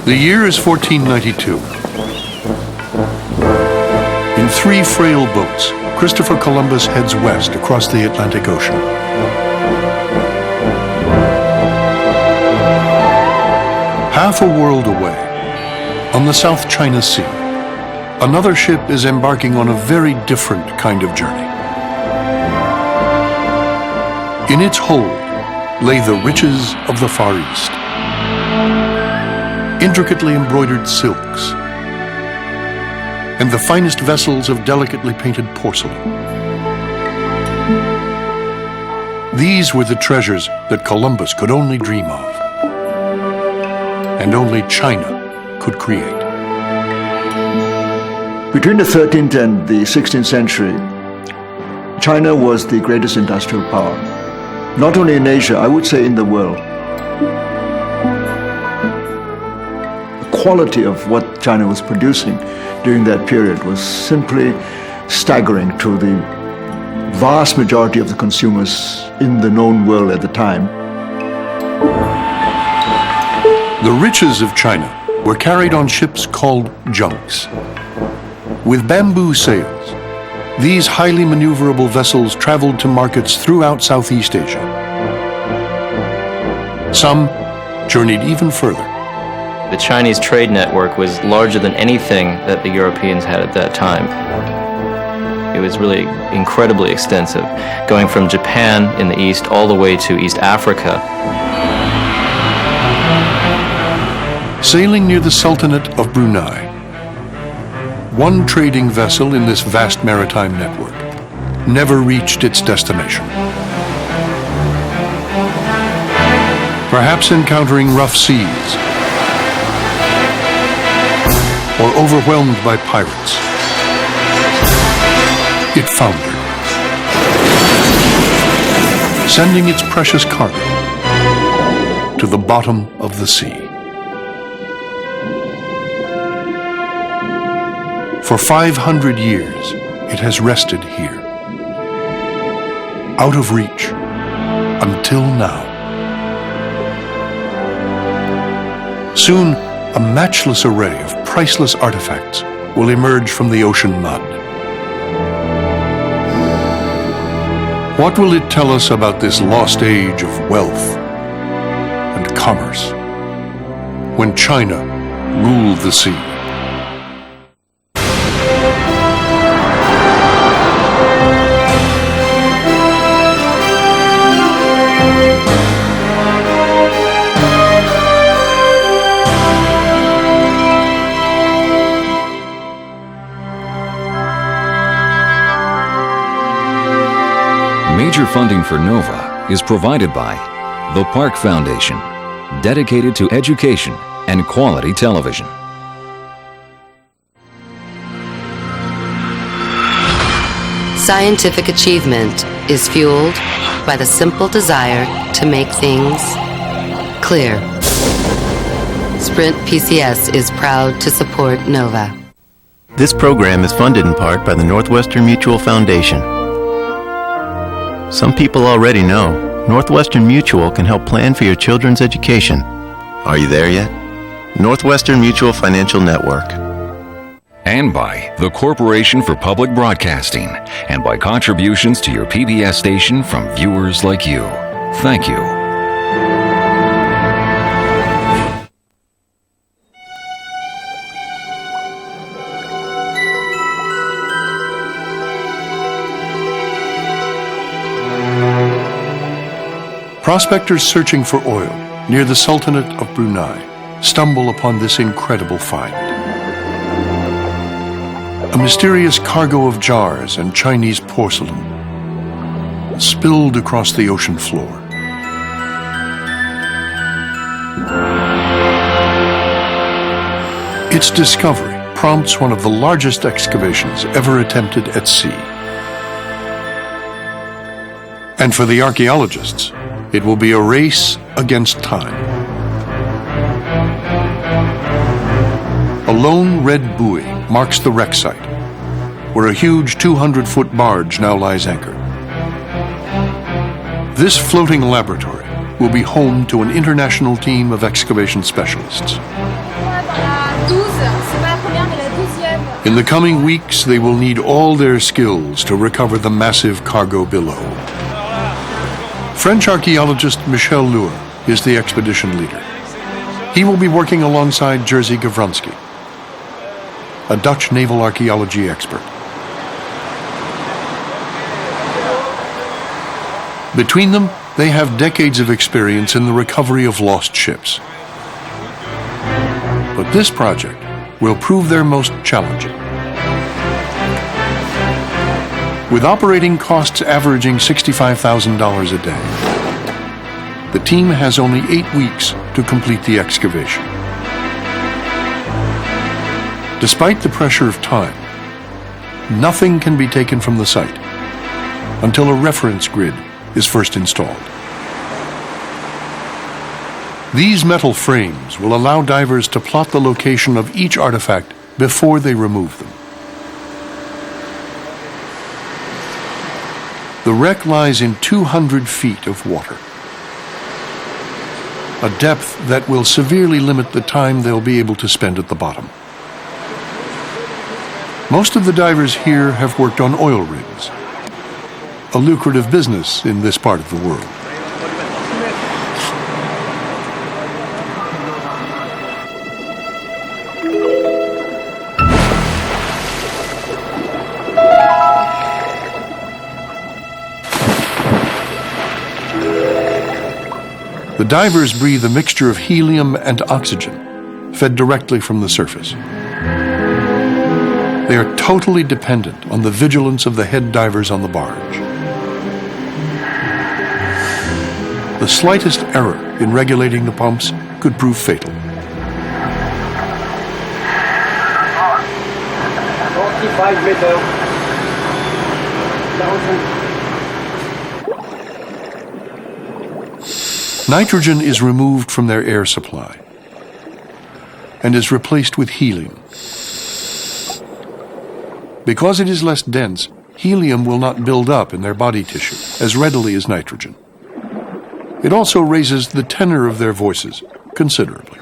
The year is 1492. In 3 frail boats, Christopher Columbus heads west across the Atlantic Ocean. Half a world away, on the South China Sea, another ship is embarking on a very different kind of journey. In its hold lay the riches of the Far East. Intricately embroidered silks, and the finest vessels of delicately painted porcelain. These were the treasures that Columbus could only dream of, and only China could create. Between the 13th and the 16th century, China was the greatest industrial power, not only in Asia, I would say in the world. The quality of what China was producing during that period was simply staggering to the vast majority of the consumers in the known world at the time. The riches of China were carried on ships called junks. With bamboo sails, these highly maneuverable vessels traveled to markets throughout Southeast Asia. Some journeyed even further. The Chinese trade network was larger than anything that the Europeans had at that time. It was really incredibly extensive, going from Japan in the east all the way to East Africa. Sailing near the Sultanate of Brunei, one trading vessel in this vast maritime network never reached its destination. Perhaps encountering rough seas, or overwhelmed by pirates, it foundered, sending its precious cargo to the bottom of the sea. For 500 years, it has rested here, out of reach, until now. Soon, a matchless array of priceless artifacts will emerge from the ocean mud. What will it tell us about this lost age of wealth and commerce, when China ruled the sea? Major funding for NOVA is provided by the Park Foundation, dedicated to education and quality television. Scientific achievement is fueled by the simple desire to make things clear. Sprint PCS is proud to support NOVA. This program is funded in part by the Northwestern Mutual Foundation. Some people already know Northwestern Mutual can help plan for your children's education. Are you there yet? Northwestern Mutual Financial Network. And by the Corporation for Public Broadcasting, and by contributions to your PBS station from viewers like you. Thank you. Prospectors searching for oil near the Sultanate of Brunei stumble upon this incredible find. A mysterious cargo of jars and Chinese porcelain spilled across the ocean floor. Its discovery prompts one of the largest excavations ever attempted at sea. And for the archaeologists, it will be a race against time. A lone red buoy marks the wreck site, where a huge 200-foot barge now lies anchored. This floating laboratory will be home to an international team of excavation specialists. In the coming weeks, they will need all their skills to recover the massive cargo below. French archaeologist Michel Lohr is the expedition leader. He will be working alongside Jerzy Gawronski, a Dutch naval archaeology expert. Between them, they have decades of experience in the recovery of lost ships. But this project will prove their most challenging. With operating costs averaging $65,000 a day, the team has only 8 weeks to complete the excavation. Despite the pressure of time, nothing can be taken from the site until a reference grid is first installed. These metal frames will allow divers to plot the location of each artifact before they remove them. The wreck lies in 200 feet of water, a depth that will severely limit the time they'll be able to spend at the bottom. Most of the divers here have worked on oil rigs, a lucrative business in this part of the world. The divers breathe a mixture of helium and oxygen, fed directly from the surface. They are totally dependent on the vigilance of the head divers on the barge. The slightest error in regulating the pumps could prove fatal. Nitrogen is removed from their air supply and is replaced with helium. Because it is less dense, helium will not build up in their body tissue as readily as nitrogen. It also raises the tenor of their voices considerably.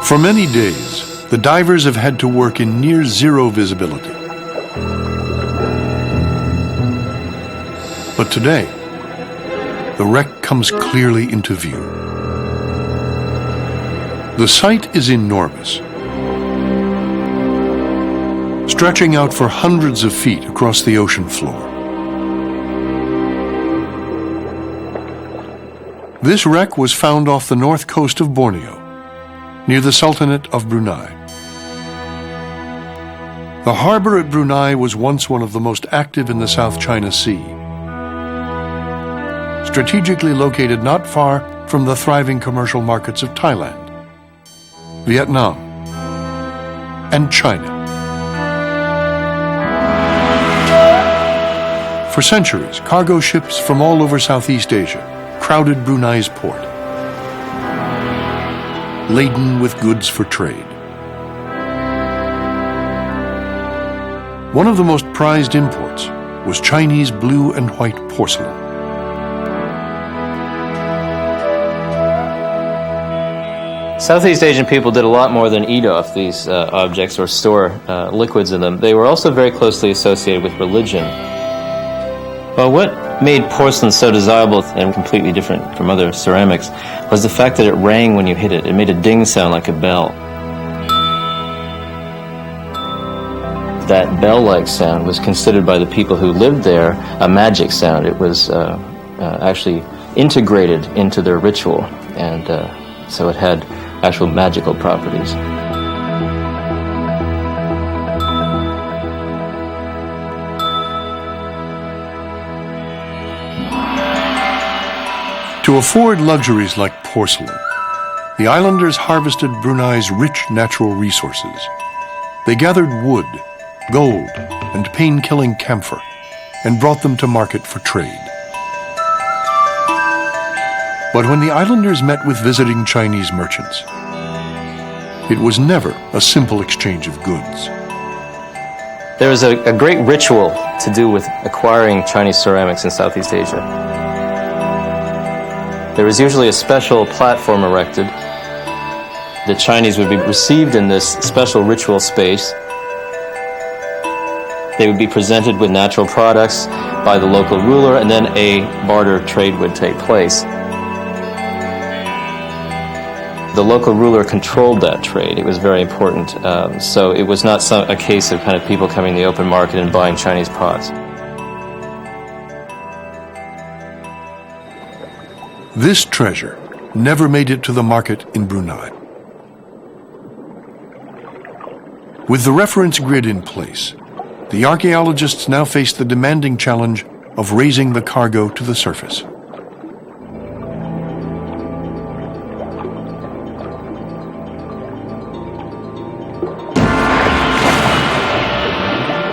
For many days, the divers have had to work in near zero visibility. But today, the wreck comes clearly into view. The site is enormous, stretching out for hundreds of feet across the ocean floor. This wreck was found off the north coast of Borneo, near the Sultanate of Brunei. The harbor at Brunei was once one of the most active in the South China Sea, strategically located not far from the thriving commercial markets of Thailand, Vietnam, and China. For centuries, cargo ships from all over Southeast Asia crowded Brunei's port, laden with goods for trade. One of the most prized imports was Chinese blue and white porcelain. Southeast Asian people did a lot more than eat off these objects or store liquids in them. They were also very closely associated with religion. Well, what made porcelain so desirable and completely different from other ceramics was the fact that it rang when you hit it. It made a ding sound like a bell. That bell-like sound was considered by the people who lived there a magic sound. It was actually integrated into their ritual, and so it had actual magical properties. To afford luxuries like porcelain, the islanders harvested Brunei's rich natural resources. They gathered wood, gold, and pain-killing camphor, and brought them to market for trade. But when the islanders met with visiting Chinese merchants, it was never a simple exchange of goods. There is a great ritual to do with acquiring Chinese ceramics in Southeast Asia. There is usually a special platform erected. The Chinese would be received in this special ritual space. They would be presented with natural products by the local ruler, and then a barter trade would take place. The local ruler controlled that trade. It was very important. So it was not a case of kind of people coming to the open market and buying Chinese pots. This treasure never made it to the market in Brunei. With the reference grid in place, the archaeologists now face the demanding challenge of raising the cargo to the surface.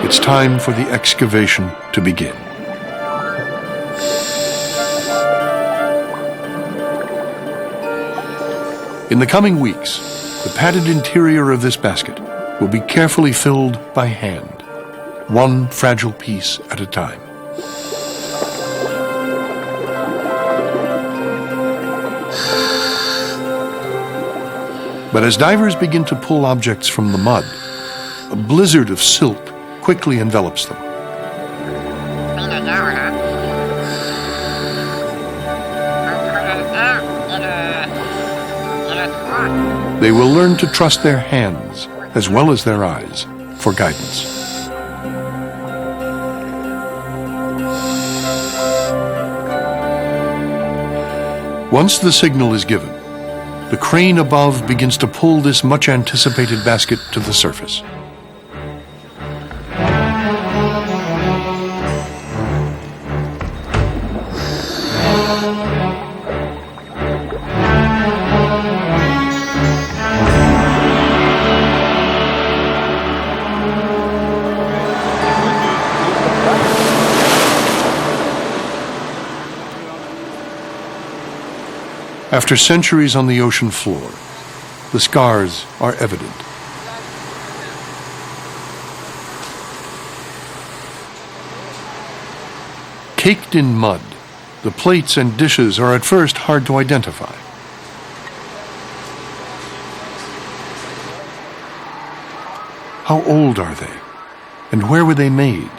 It's time for the excavation to begin. In the coming weeks, the padded interior of this basket will be carefully filled by hand, one fragile piece at a time. But as divers begin to pull objects from the mud, a blizzard of silt quickly envelops them. They will learn to trust their hands as well as their eyes for guidance. Once the signal is given, the crane above begins to pull this much anticipated basket to the surface. After centuries on the ocean floor, the scars are evident. Caked in mud, the plates and dishes are at first hard to identify. How old are they? And where were they made?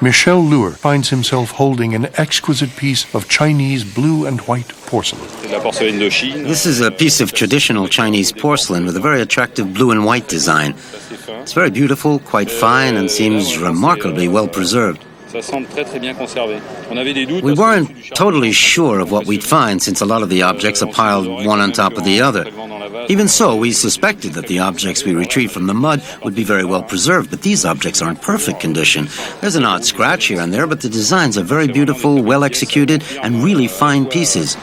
Michel Luer finds himself holding an exquisite piece of Chinese blue and white porcelain. This is a piece of traditional Chinese porcelain with a very attractive blue and white design. It's very beautiful, quite fine, and seems remarkably well preserved. We weren't totally sure of what we'd find since a lot of the objects are piled one on top of the other. Even so, we suspected that the objects we retrieved from the mud would be very well preserved, but these objects are in perfect condition. There's an odd scratch here and there, but the designs are very beautiful, well executed, and really fine pieces.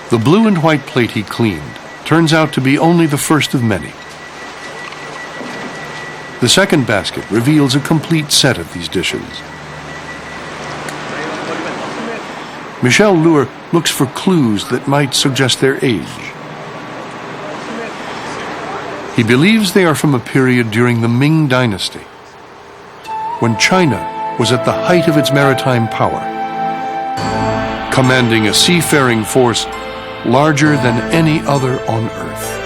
The blue and white plate he cleaned turns out to be only the first of many. The second basket reveals a complete set of these dishes. Michel Luer looks for clues that might suggest their age. He believes they are from a period during the Ming Dynasty, when China was at the height of its maritime power, commanding a seafaring force larger than any other on earth.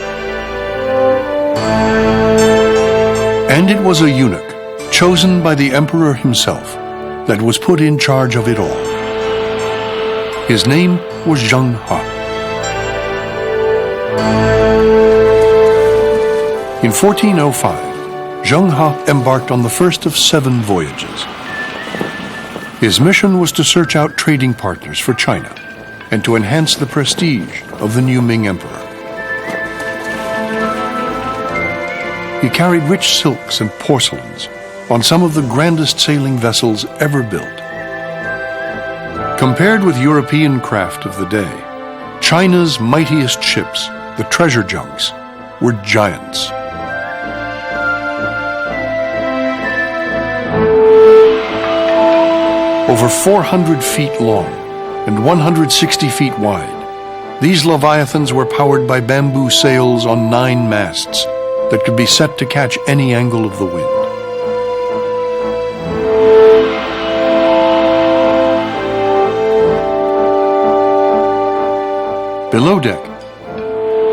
And it was a eunuch, chosen by the emperor himself, that was put in charge of it all. His name was Zheng He. In 1405, Zheng He embarked on the first of 7 voyages. His mission was to search out trading partners for China and to enhance the prestige of the new Ming emperor. He carried rich silks and porcelains on some of the grandest sailing vessels ever built. Compared with European craft of the day, China's mightiest ships, the treasure junks, were giants. Over 400 feet long and 160 feet wide, these leviathans were powered by bamboo sails on 9 masts that could be set to catch any angle of the wind. Below deck,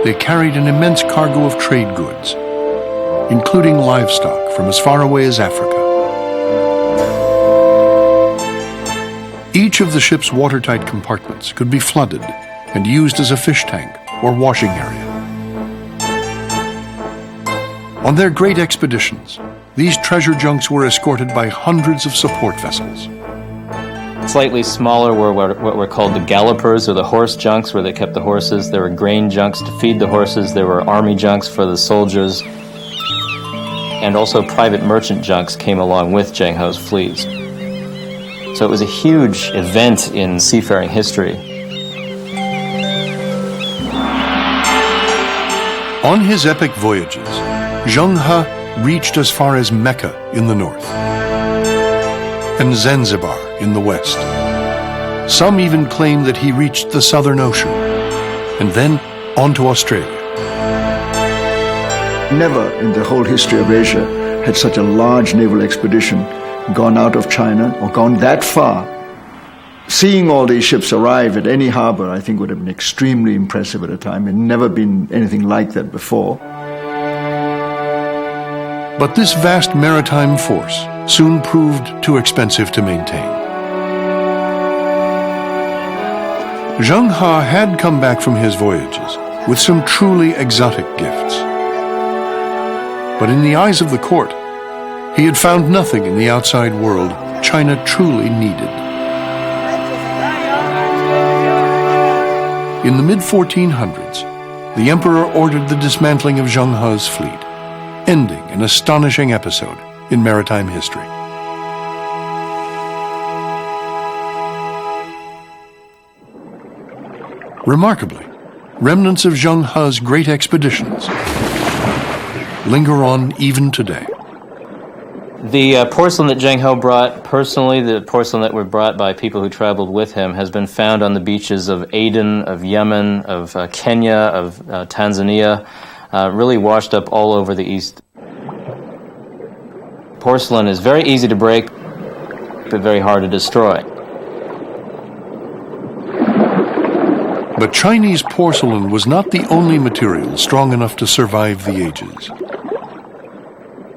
they carried an immense cargo of trade goods, including livestock from as far away as Africa. Each of the ship's watertight compartments could be flooded and used as a fish tank or washing area. On their great expeditions, these treasure junks were escorted by hundreds of support vessels. Slightly smaller were what were called the gallopers, or the horse junks, where they kept the horses. There were grain junks to feed the horses. There were army junks for the soldiers. And also private merchant junks came along with Zheng He's fleets. So it was a huge event in seafaring history. On his epic voyages, Zheng He reached as far as Mecca in the north and Zanzibar in the west. Some even claim that he reached the Southern Ocean and then on to Australia. Never in the whole history of Asia had such a large naval expedition gone out of China or gone that far. Seeing all these ships arrive at any harbor, I think, would have been extremely impressive at a time. It had never been anything like that before. But this vast maritime force soon proved too expensive to maintain. Zheng He had come back from his voyages with some truly exotic gifts. But in the eyes of the court, he had found nothing in the outside world China truly needed. In the mid-1400s, the emperor ordered the dismantling of Zheng He's fleet, ending an astonishing episode in maritime history. Remarkably, remnants of Zheng He's great expeditions linger on even today. The porcelain that Zheng He brought, personally, the porcelain that were brought by people who traveled with him, has been found on the beaches of Aden, of Yemen, of Kenya, of Tanzania, really washed up all over the East. Porcelain is very easy to break, but very hard to destroy. But Chinese porcelain was not the only material strong enough to survive the ages.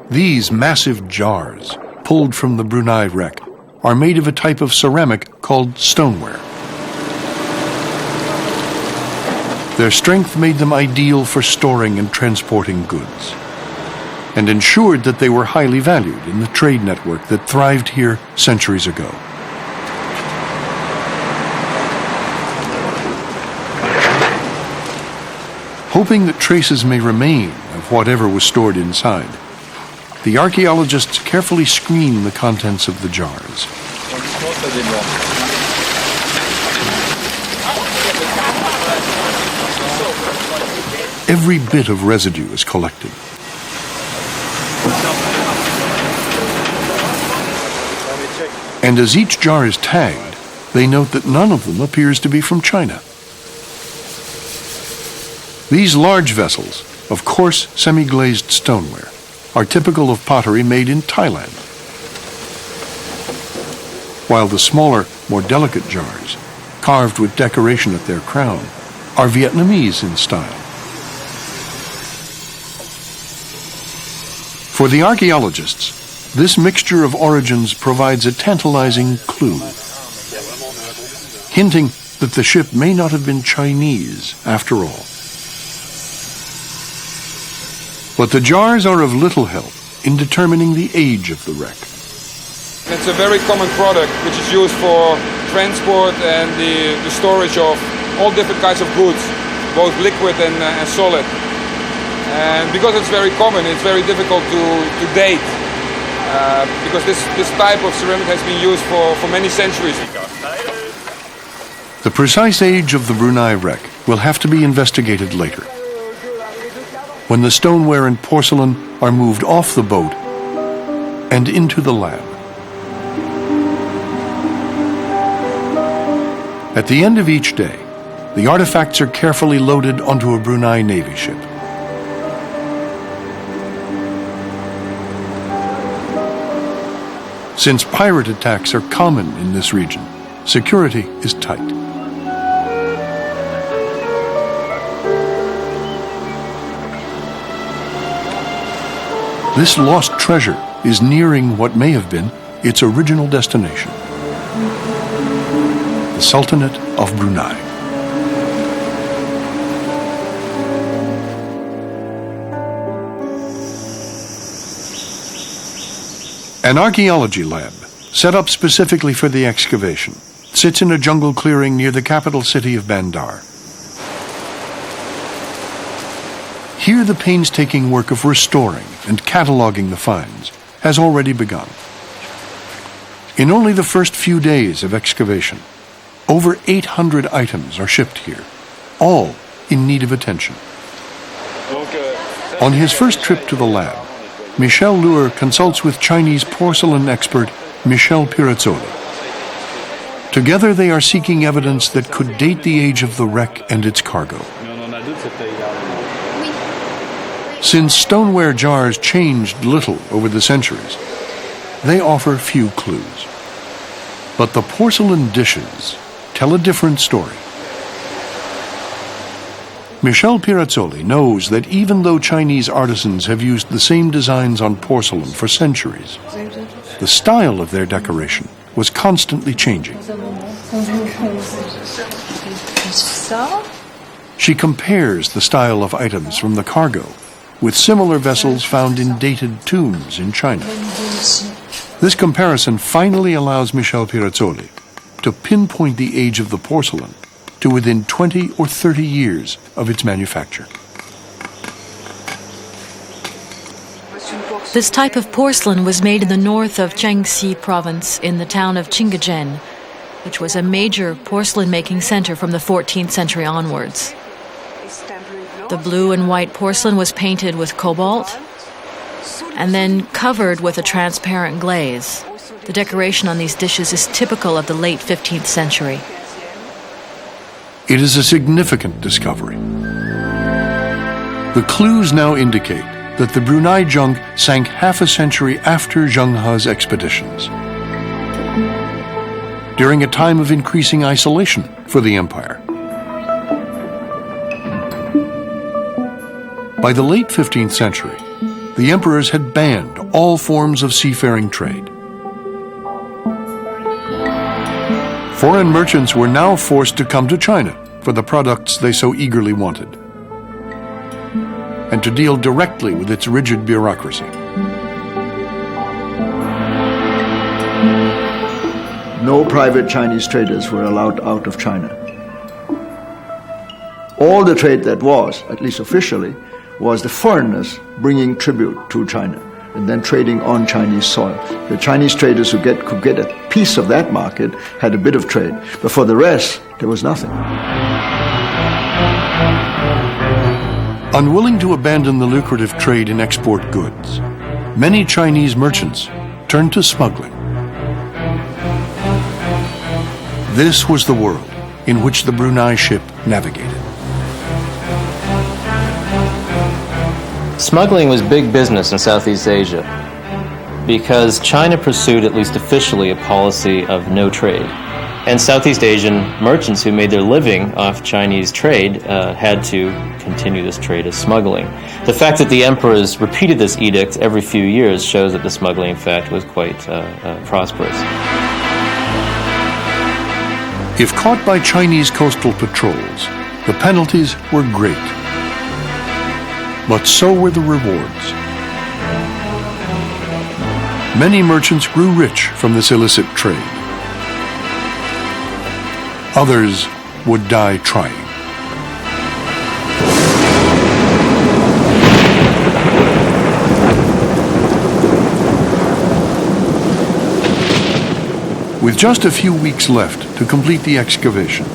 These massive jars, pulled from the Brunei wreck, are made of a type of ceramic called stoneware. Their strength made them ideal for storing and transporting goods, and ensured that they were highly valued in the trade network that thrived here centuries ago. Hoping that traces may remain of whatever was stored inside, the archaeologists carefully screen the contents of the jars. Every bit of residue is collected. And as each jar is tagged, they note that none of them appears to be from China. These large vessels of coarse, semi-glazed stoneware are typical of pottery made in Thailand, while the smaller, more delicate jars, carved with decoration at their crown, are Vietnamese in style. For the archaeologists, this mixture of origins provides a tantalizing clue, hinting that the ship may not have been Chinese after all. But the jars are of little help in determining the age of the wreck. It's a very common product which is used for transport and the storage of all different kinds of goods, both liquid and solid. And because it's very common, it's very difficult to date, because this type of ceramic has been used for many centuries. The precise age of the Brunei wreck will have to be investigated later, when the stoneware and porcelain are moved off the boat and into the lab. At the end of each day, the artifacts are carefully loaded onto a Brunei Navy ship. Since pirate attacks are common in this region, security is tight. This lost treasure is nearing what may have been its original destination, the Sultanate of Brunei. An archaeology lab, set up specifically for the excavation, sits in a jungle clearing near the capital city of Bandar. Here the painstaking work of restoring and cataloging the finds has already begun. In only the first few days of excavation, over 800 items are shipped here, all in need of attention. On his first trip to the lab, Michel Luer consults with Chinese porcelain expert Michel Pirazzoli. Together they are seeking evidence that could date the age of the wreck and its cargo. Since stoneware jars changed little over the centuries, they offer few clues. But the porcelain dishes tell a different story. Michel Pirazzoli knows that even though Chinese artisans have used the same designs on porcelain for centuries, the style of their decoration was constantly changing. She compares the style of items from the cargo with similar vessels found in dated tombs in China. This comparison finally allows Michel Pirazzoli to pinpoint the age of the porcelain to within 20 or 30 years of its manufacture. This type of porcelain was made in the north of Jiangxi province in the town of Qingzhen, which was a major porcelain-making center from the 14th century onwards. The blue and white porcelain was painted with cobalt and then covered with a transparent glaze. The decoration on these dishes is typical of the late 15th century. It is a significant discovery. The clues now indicate that the Brunei junk sank half a century after Zheng He's expeditions, during a time of increasing isolation for the empire. By the late 15th century, the emperors had banned all forms of seafaring trade. Foreign merchants were now forced to come to China for the products they so eagerly wanted, and to deal directly with its rigid bureaucracy. No private Chinese traders were allowed out of China. All the trade that was, at least officially, was the foreigners bringing tribute to China and then trading on Chinese soil. The Chinese traders who could get a piece of that market had a bit of trade, but for the rest, there was nothing. Unwilling to abandon the lucrative trade in export goods, many Chinese merchants turned to smuggling. This was the world in which the Brunei ship navigated. Smuggling was big business in Southeast Asia because China pursued, at least officially, a policy of no trade. And Southeast Asian merchants who made their living off Chinese trade had to continue this trade as smuggling. The fact that the emperors repeated this edict every few years shows that the smuggling, in fact, was quite prosperous. If caught by Chinese coastal patrols, the penalties were great. But so were the rewards. Many merchants grew rich from this illicit trade. Others would die trying. With just a few weeks left to complete the excavation,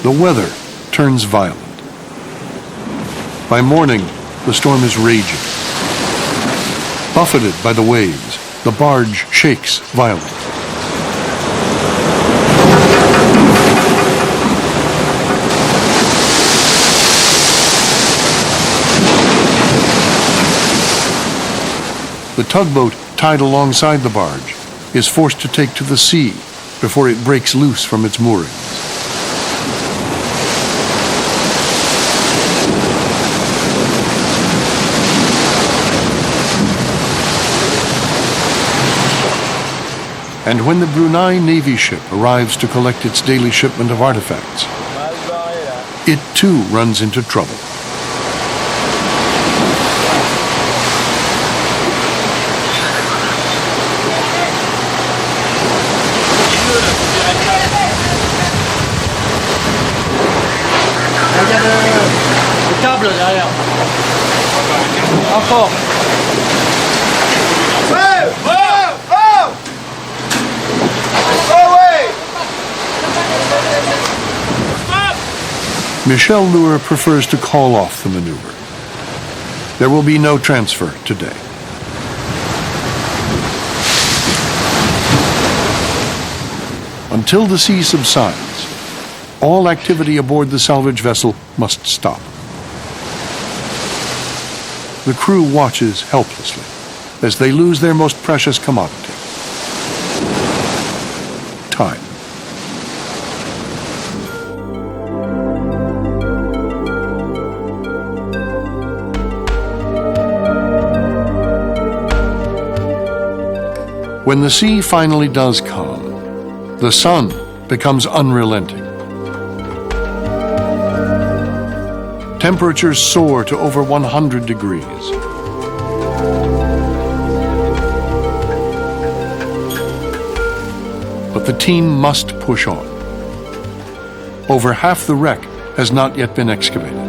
the weather turns violent. By morning, the storm is raging. Buffeted by the waves, the barge shakes violently. The tugboat tied alongside the barge is forced to take to the sea before it breaks loose from its moorings. And when the Brunei Navy ship arrives to collect its daily shipment of artifacts, it too runs into trouble. Michel Lure prefers to call off the maneuver. There will be no transfer today. Until the sea subsides, all activity aboard the salvage vessel must stop. The crew watches helplessly as they lose their most precious commodity: time. When the sea finally does calm, the sun becomes unrelenting. Temperatures soar to over 100 degrees. But the team must push on. Over half the wreck has not yet been excavated.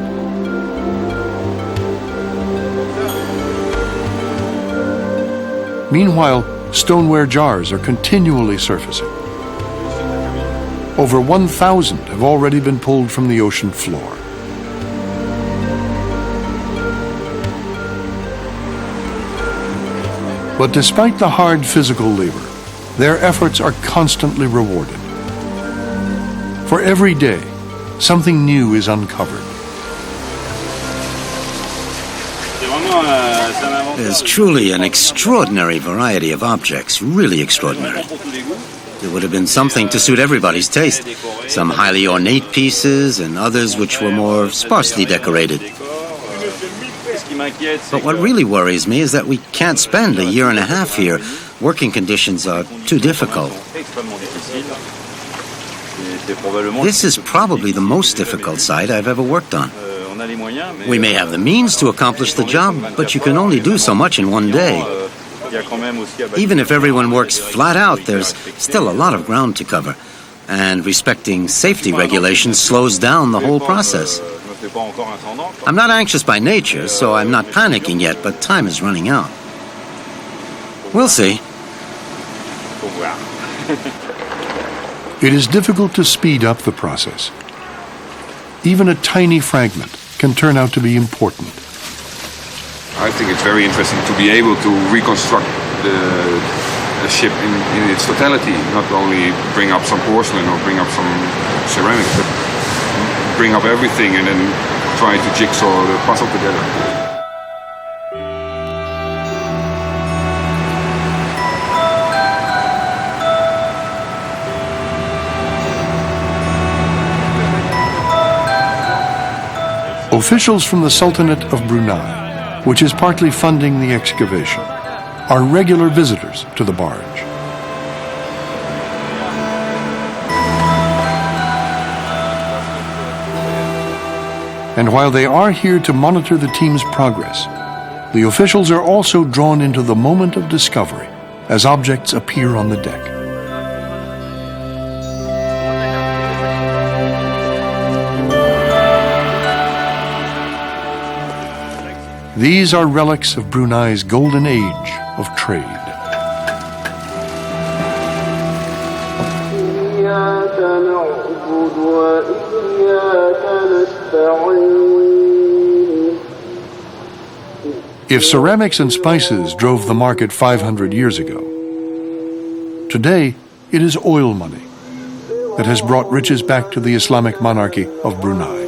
Meanwhile, stoneware jars are continually surfacing. Over 1,000 have already been pulled from the ocean floor. But despite the hard physical labor, their efforts are constantly rewarded. For every day, something new is uncovered. There's truly an extraordinary variety of objects, really extraordinary. It would have been something to suit everybody's taste. Some highly ornate pieces and others which were more sparsely decorated. But what really worries me is that we can't spend a year and a half here. Working conditions are too difficult. This is probably the most difficult site I've ever worked on. We may have the means to accomplish the job, but you can only do so much in one day. Even if everyone works flat out, there's still a lot of ground to cover. And respecting safety regulations slows down the whole process. I'm not anxious by nature, so I'm not panicking yet, but time is running out. We'll see. It is difficult to speed up the process. Even a tiny fragment can turn out to be important. I think it's very interesting to be able to reconstruct the ship in its totality. Not only bring up some porcelain or bring up some ceramics, but bring up everything and then try to jigsaw the puzzle together. Officials from the Sultanate of Brunei, which is partly funding the excavation, are regular visitors to the barge. And while they are here to monitor the team's progress, the officials are also drawn into the moment of discovery as objects appear on the deck. These are relics of Brunei's golden age of trade. If ceramics and spices drove the market 500 years ago, today it is oil money that has brought riches back to the Islamic monarchy of Brunei.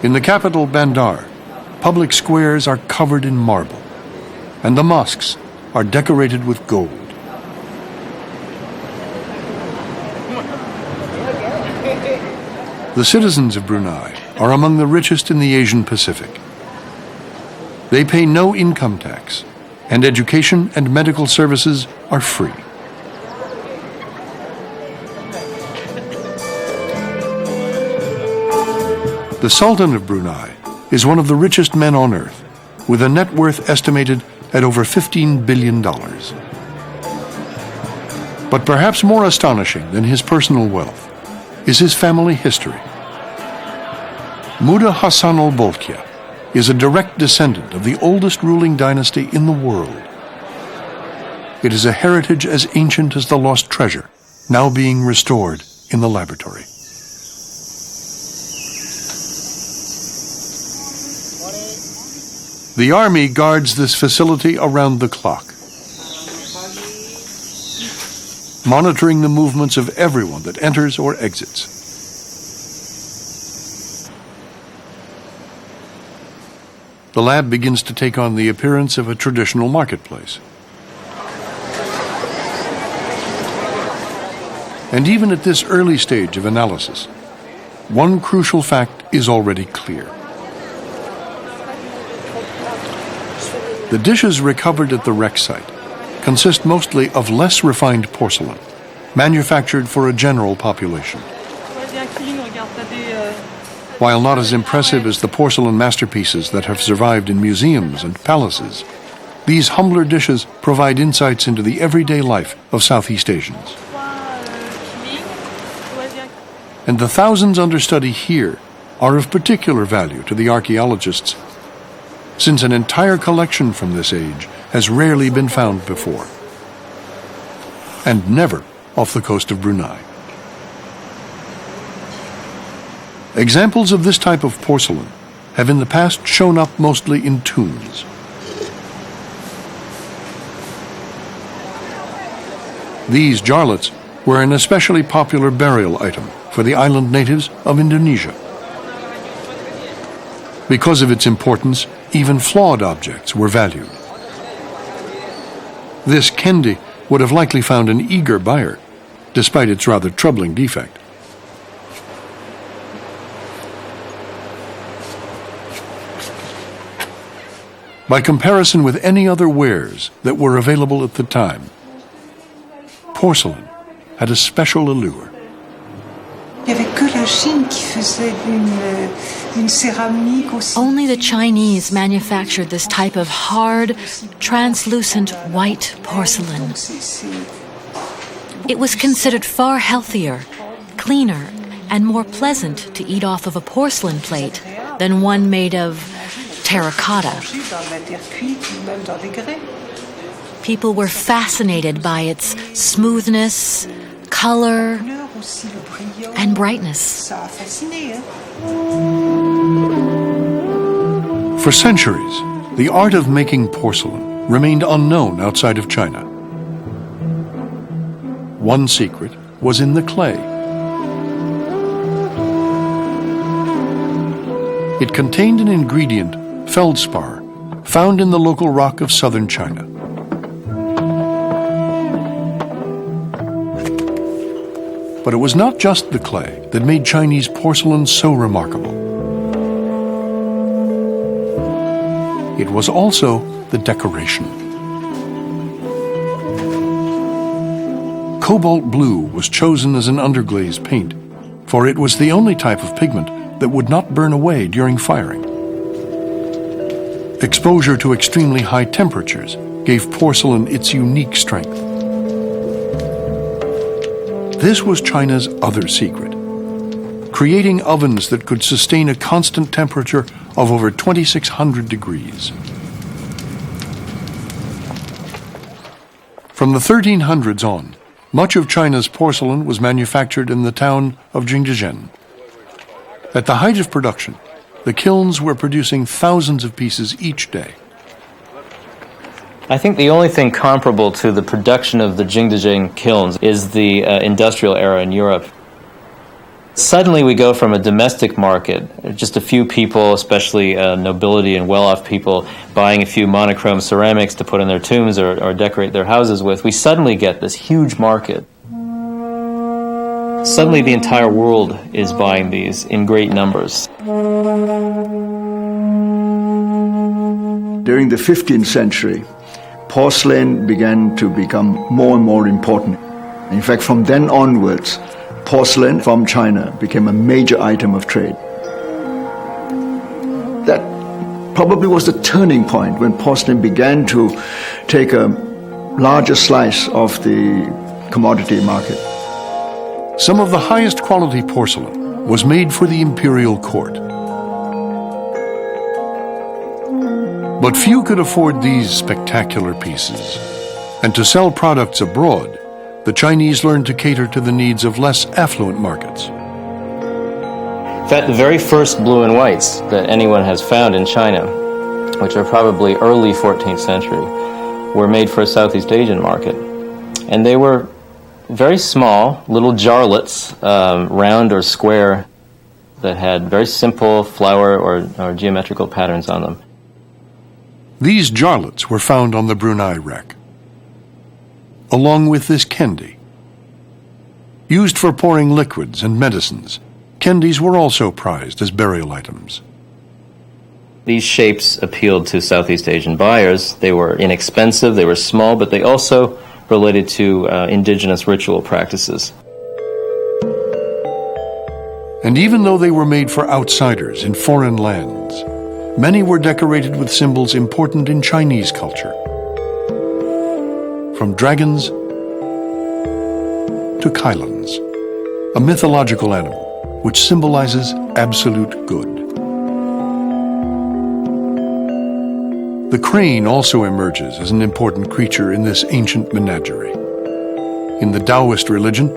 In the capital, Bandar, public squares are covered in marble, and the mosques are decorated with gold. The citizens of Brunei are among the richest in the Asian Pacific. They pay no income tax, and education and medical services are free. The Sultan of Brunei is one of the richest men on earth, with a net worth estimated at over $15 billion. But perhaps more astonishing than his personal wealth is his family history. Muda Hassan al-Bolkiah is a direct descendant of the oldest ruling dynasty in the world. It is a heritage as ancient as the lost treasure, now being restored in the laboratory. The army guards this facility around the clock, monitoring the movements of everyone that enters or exits. The lab begins to take on the appearance of a traditional marketplace. And even at this early stage of analysis, one crucial fact is already clear. The dishes recovered at the wreck site consist mostly of less refined porcelain, manufactured for a general population. While not as impressive as the porcelain masterpieces that have survived in museums and palaces, these humbler dishes provide insights into the everyday life of Southeast Asians. And the thousands under study here are of particular value to the archaeologists, since an entire collection from this age has rarely been found before, and never off the coast of Brunei. Examples of this type of porcelain have in the past shown up mostly in tombs. These jarlets were an especially popular burial item for the island natives of Indonesia. Because of its importance, even flawed objects were valued. This kendi would have likely found an eager buyer, despite its rather troubling defect. By comparison with any other wares that were available at the time, porcelain had a special allure. Only the Chinese manufactured this type of hard, translucent white porcelain. It was considered far healthier, cleaner, and more pleasant to eat off of a porcelain plate than one made of terracotta. People were fascinated by its smoothness, color, and brightness. For centuries, the art of making porcelain remained unknown outside of China. One secret was in the clay. It contained an ingredient, feldspar, found in the local rock of southern China. But it was not just the clay that made Chinese porcelain so remarkable. It was also the decoration. Cobalt blue was chosen as an underglaze paint, for it was the only type of pigment that would not burn away during firing. Exposure to extremely high temperatures gave porcelain its unique strength. This was China's other secret, creating ovens that could sustain a constant temperature of over 2,600 degrees. From the 1300s on, much of China's porcelain was manufactured in the town of Jingzhen. At the height of production, the kilns were producing thousands of pieces each day. I think the only thing comparable to the production of the Jingzhen kilns is the industrial era in Europe. Suddenly we go from a domestic market, just a few people, especially nobility and well-off people, buying a few monochrome ceramics to put in their tombs or decorate their houses with. We suddenly get this huge market. Suddenly the entire world is buying these in great numbers. During the 15th century, porcelain began to become more and more important. In fact, from then onwards, porcelain from China became a major item of trade. That probably was the turning point when porcelain began to take a larger slice of the commodity market. Some of the highest quality porcelain was made for the imperial court. But few could afford these spectacular pieces. And to sell products abroad, the Chinese learned to cater to the needs of less affluent markets. In fact, the very first blue and whites that anyone has found in China, which are probably early 14th century, were made for a Southeast Asian market. And they were very small, little jarlets, round or square, that had very simple flower or geometrical patterns on them. These jarlets were found on the Brunei wreck, along with this kendi. Used for pouring liquids and medicines, kendis were also prized as burial items. These shapes appealed to Southeast Asian buyers. They were inexpensive, they were small, but they also related to indigenous ritual practices. And even though they were made for outsiders in foreign lands, many were decorated with symbols important in Chinese culture. From dragons to kylons, a mythological animal which symbolizes absolute good. The crane also emerges as an important creature in this ancient menagerie. In the Taoist religion,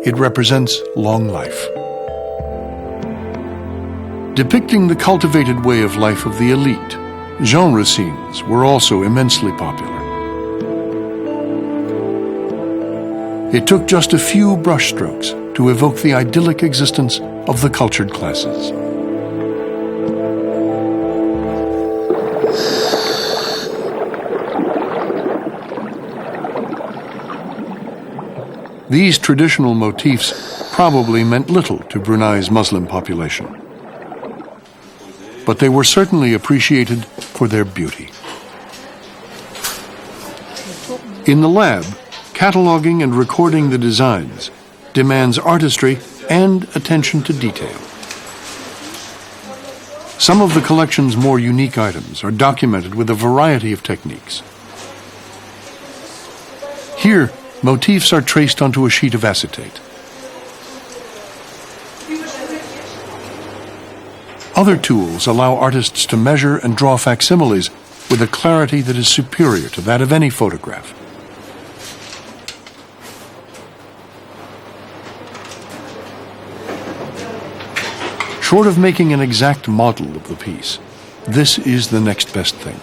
it represents long life. Depicting the cultivated way of life of the elite, genre scenes were also immensely popular. It took just a few brushstrokes to evoke the idyllic existence of the cultured classes. These traditional motifs probably meant little to Brunei's Muslim population, but they were certainly appreciated for their beauty. In the lab, cataloging and recording the designs demands artistry and attention to detail. Some of the collection's more unique items are documented with a variety of techniques. Here, motifs are traced onto a sheet of acetate. Other tools allow artists to measure and draw facsimiles with a clarity that is superior to that of any photograph. Short of making an exact model of the piece, this is the next best thing.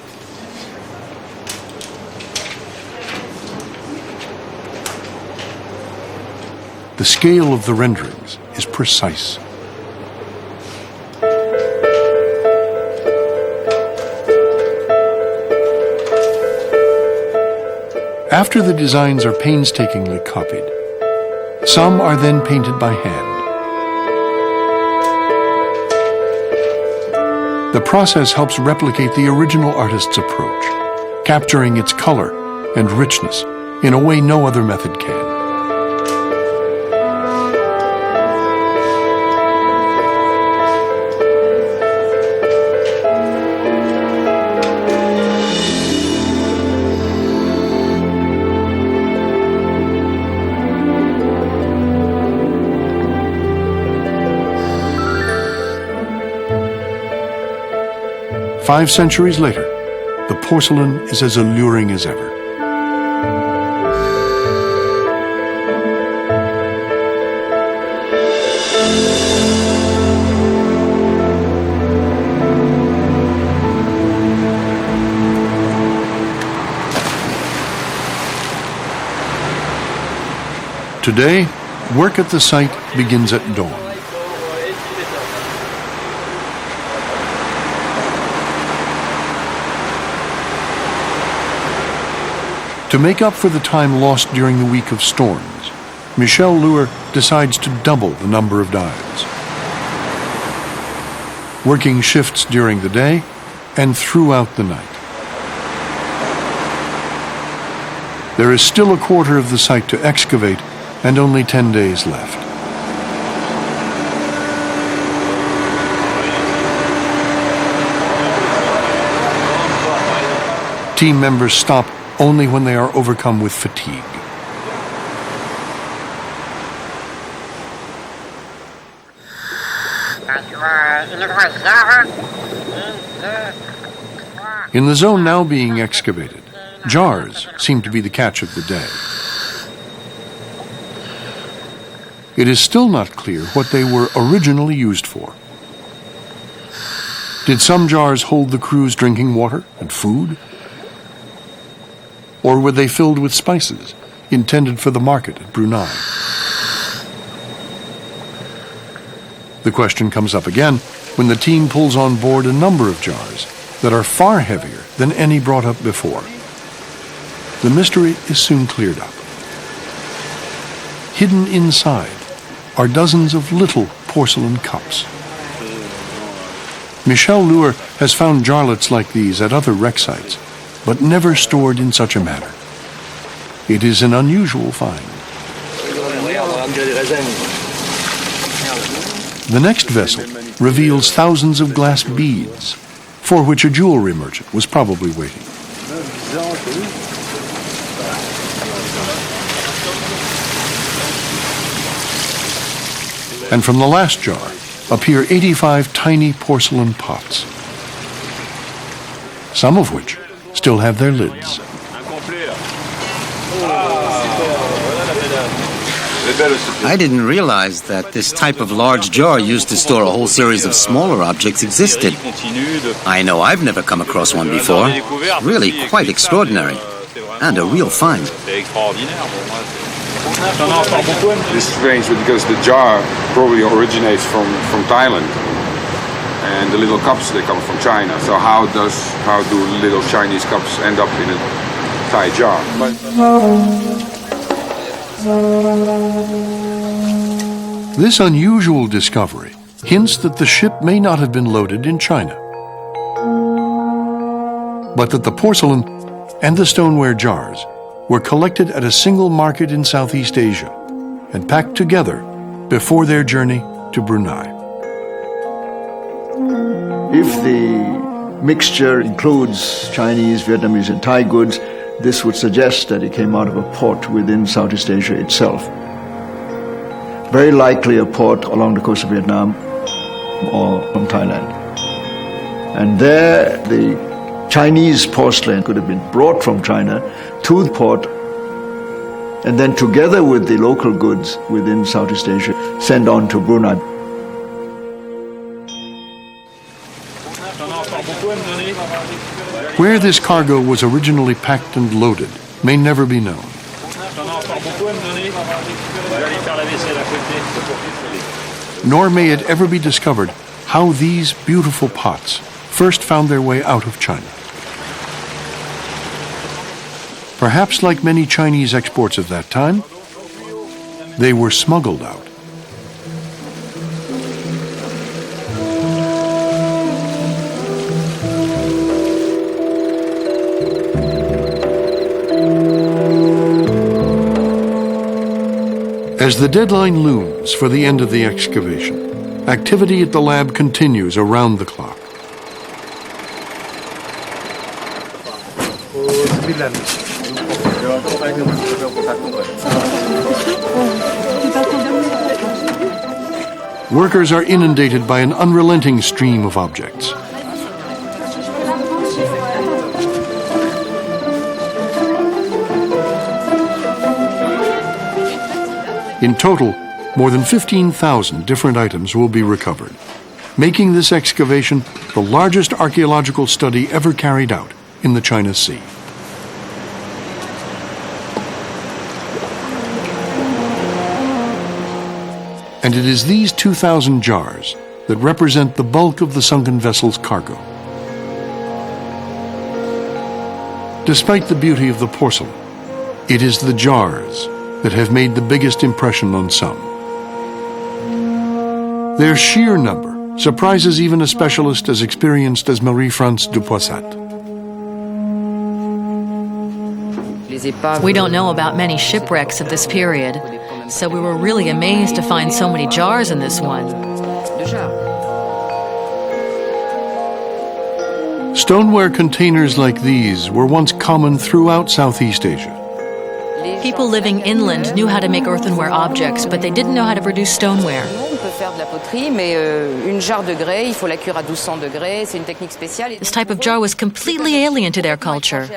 The scale of the renderings is precise. After the designs are painstakingly copied, some are then painted by hand. The process helps replicate the original artist's approach, capturing its color and richness in a way no other method can. Five centuries later, the porcelain is as alluring as ever. Today, work at the site begins at dawn. To make up for the time lost during the week of storms, Michel Luer decides to double the number of dives, working shifts during the day and throughout the night. There is still a quarter of the site to excavate and only 10 days left. Team members stop only when they are overcome with fatigue. In the zone now being excavated, jars seem to be the catch of the day. It is still not clear what they were originally used for. Did some jars hold the crew's drinking water and food? Or were they filled with spices intended for the market at Brunei? The question comes up again when the team pulls on board a number of jars that are far heavier than any brought up before. The mystery is soon cleared up. Hidden inside are dozens of little porcelain cups. Michel Luer has found jarlets like these at other wreck sites, but never stored in such a manner. It is an unusual find. The next vessel reveals thousands of glass beads, for which a jewelry merchant was probably waiting. And from the last jar appear 85 tiny porcelain pots, some of which still have their lids. I didn't realize that this type of large jar used to store a whole series of smaller objects existed. I know I've never come across one before. Really quite extraordinary. And a real find. This is strange because the jar probably originates from Thailand. And the little cups, they come from China. So how do little Chinese cups end up in a Thai jar? This unusual discovery hints that the ship may not have been loaded in China, but that the porcelain and the stoneware jars were collected at a single market in Southeast Asia and packed together before their journey to Brunei. If the mixture includes Chinese, Vietnamese, and Thai goods, this would suggest that it came out of a port within Southeast Asia itself. Very likely a port along the coast of Vietnam or from Thailand. And there the Chinese porcelain could have been brought from China to the port and then together with the local goods within Southeast Asia sent on to Brunei. Where this cargo was originally packed and loaded may never be known. Nor may it ever be discovered how these beautiful pots first found their way out of China. Perhaps like many Chinese exports of that time, they were smuggled out. As the deadline looms for the end of the excavation, activity at the lab continues around the clock. Workers are inundated by an unrelenting stream of objects. In total, more than 15,000 different items will be recovered, making this excavation the largest archaeological study ever carried out in the China Sea. And it is these 2,000 jars that represent the bulk of the sunken vessel's cargo. Despite the beauty of the porcelain, It is the jars that have made the biggest impression on some. Their sheer number surprises even a specialist as experienced as Marie-France Dupoissat. We don't know about many shipwrecks of this period, so we were really amazed to find so many jars in this one. Stoneware containers like these were once common throughout Southeast Asia. People living inland knew how to make earthenware objects, but they didn't know how to produce stoneware. This type of jar was completely alien to their culture.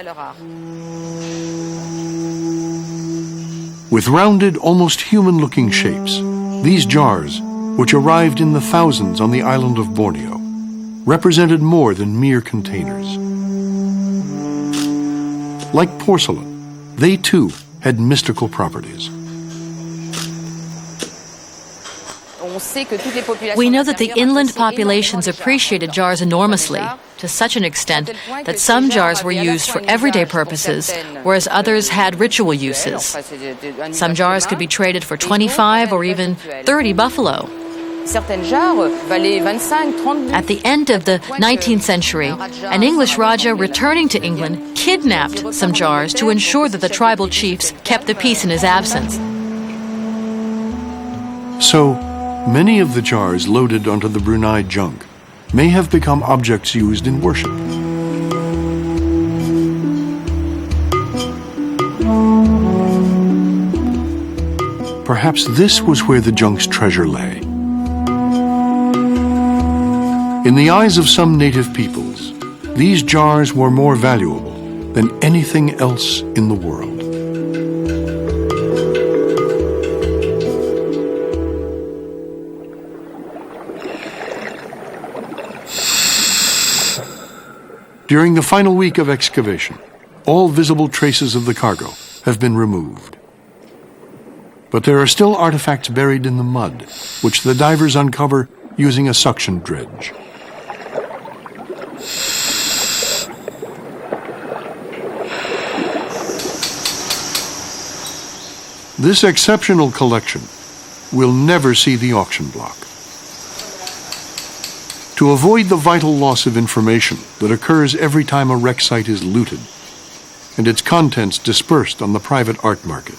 With rounded, almost human-looking shapes, these jars, which arrived in the thousands on the island of Borneo, represented more than mere containers. Like porcelain, they too had mystical properties. We know that the inland populations appreciated jars enormously, to such an extent that some jars were used for everyday purposes, whereas others had ritual uses. Some jars could be traded for 25 or even 30 buffalo. At the end of the 19th century, an English Raja returning to England kidnapped some jars to ensure that the tribal chiefs kept the peace in his absence. So, many of the jars loaded onto the Brunei junk may have become objects used in worship. Perhaps this was where the junk's treasure lay. In the eyes of some native peoples, these jars were more valuable than anything else in the world. During the final week of excavation, all visible traces of the cargo have been removed. But there are still artifacts buried in the mud, which the divers uncover using a suction dredge. This exceptional collection will never see the auction block. To avoid the vital loss of information that occurs every time a wreck site is looted and its contents dispersed on the private art market,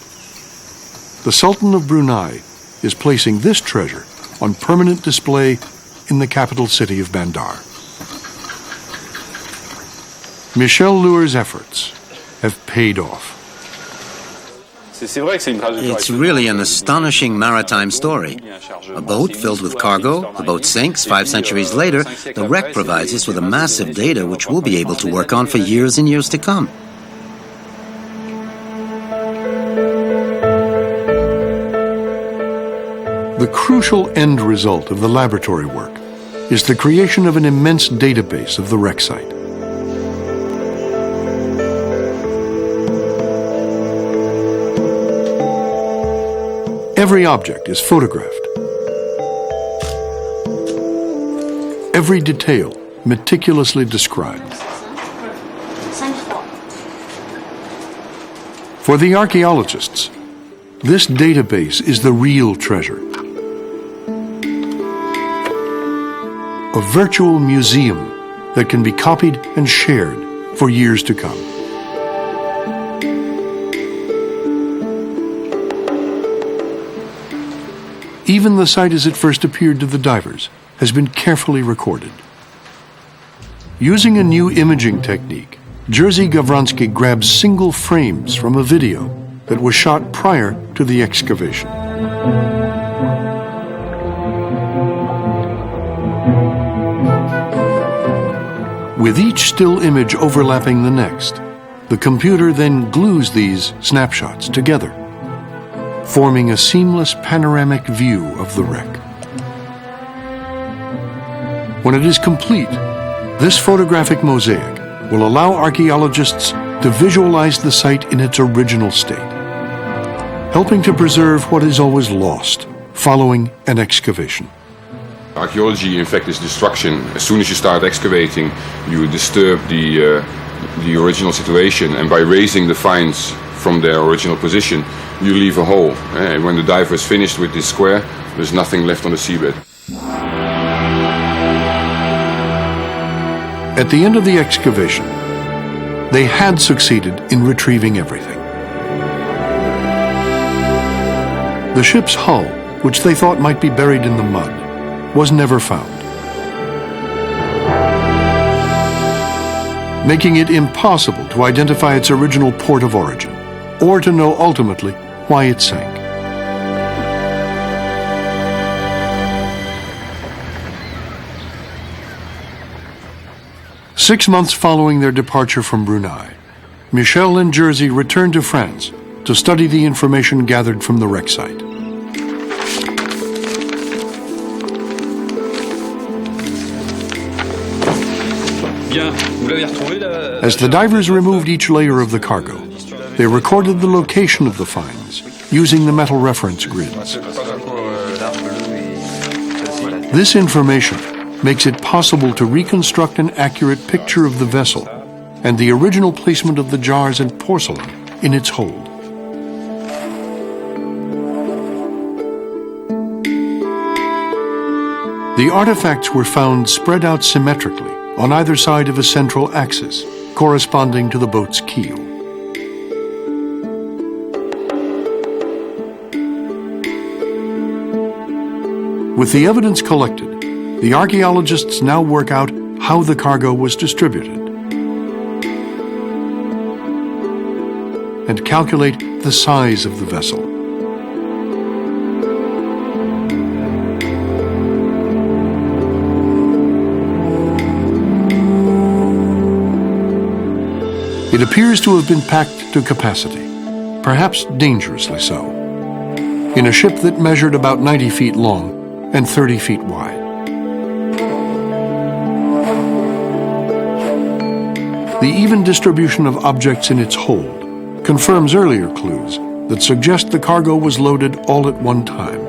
the Sultan of Brunei is placing this treasure on permanent display in the capital city of Bandar. Michel Lure's efforts have paid off. It's really an astonishing maritime story. A boat filled with cargo, the boat sinks. 5 centuries later, the wreck provides us with a massive data which we'll be able to work on for years and years to come. The crucial end result of the laboratory work is the creation of an immense database of the wreck site. Every object is photographed. Every detail meticulously described. For the archaeologists, this database is the real treasure. A virtual museum that can be copied and shared for years to come. Even the site as it first appeared to the divers has been carefully recorded. Using a new imaging technique, Jerzy Gawronski grabs single frames from a video that was shot prior to the excavation. With each still image overlapping the next, the computer then glues these snapshots together, forming a seamless panoramic view of the wreck. When it is complete, this photographic mosaic will allow archaeologists to visualize the site in its original state, helping to preserve what is always lost following an excavation. Archaeology, in fact, is destruction. As soon as you start excavating, you disturb the original situation, and by raising the finds from their original position, you leave a hole. And when the diver is finished with this square, there's nothing left on the seabed. At the end of the excavation, they had succeeded in retrieving everything. The ship's hull, which they thought might be buried in the mud, was never found, making it impossible to identify its original port of origin, or to know ultimately why it sank. Six months following their departure from Brunei, Michel and Jerzy returned to France to study the information gathered from the wreck site. As the divers removed each layer of the cargo, they recorded the location of the finds using the metal reference grids. This information makes it possible to reconstruct an accurate picture of the vessel and the original placement of the jars and porcelain in its hold. The artifacts were found spread out symmetrically on either side of a central axis, corresponding to the boat's keel. With the evidence collected, the archaeologists now work out how the cargo was distributed and calculate the size of the vessel. It appears to have been packed to capacity, perhaps dangerously so, in a ship that measured about 90 feet long and 30 feet wide. The even distribution of objects in its hold confirms earlier clues that suggest the cargo was loaded all at one time,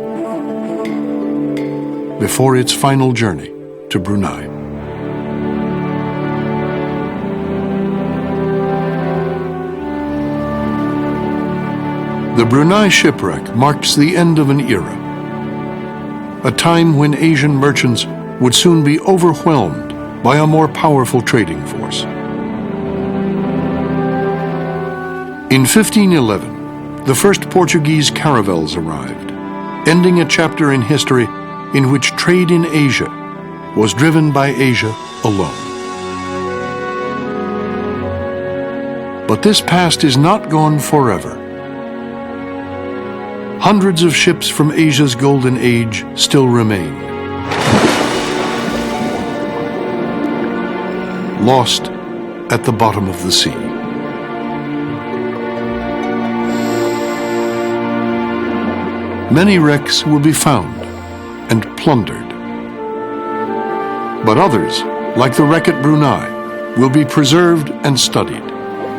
before its final journey to Brunei. The Brunei shipwreck marks the end of an era, a time when Asian merchants would soon be overwhelmed by a more powerful trading force. In 1511, the first Portuguese caravels arrived, ending a chapter in history in which trade in Asia was driven by Asia alone. But this past is not gone forever. Hundreds of ships from Asia's golden age still remain, lost at the bottom of the sea. Many wrecks will be found and plundered, but others, like the wreck at Brunei, will be preserved and studied,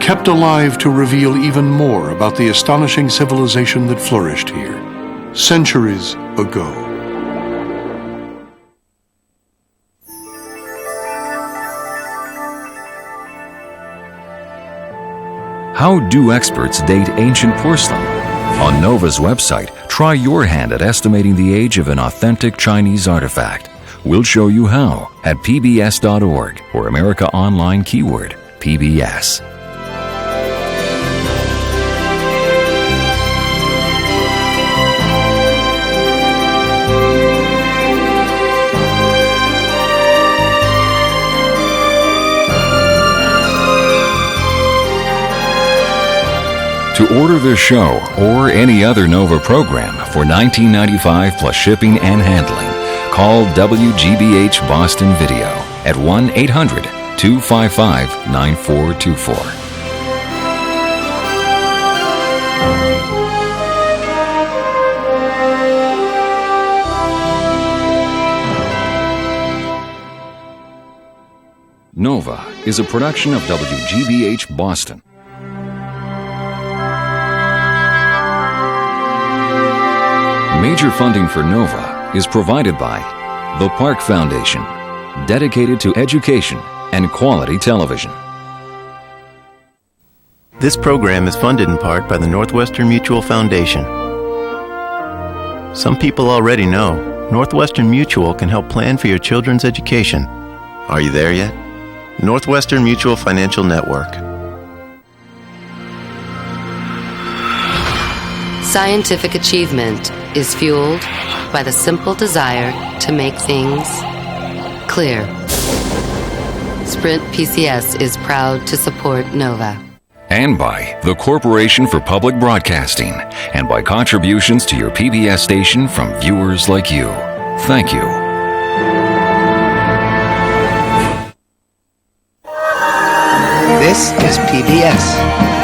kept alive to reveal even more about the astonishing civilization that flourished here centuries ago. How do experts date ancient porcelain? On NOVA's website, try your hand at estimating the age of an authentic Chinese artifact. We'll show you how at pbs.org or America Online keyword PBS. To order this show or any other NOVA program for $19.95 plus shipping and handling, call WGBH Boston Video at 1-800-255-9424. NOVA is a production of WGBH Boston. Major funding for NOVA is provided by the Park Foundation, dedicated to education and quality television. This program is funded in part by the Northwestern Mutual Foundation. Some people already know Northwestern Mutual can help plan for your children's education. Are you there yet? Northwestern Mutual Financial Network. Scientific achievement is fueled by the simple desire to make things clear. Sprint PCS is proud to support NOVA. And by the Corporation for Public Broadcasting, and by contributions to your PBS station from viewers like you. Thank you. This is PBS.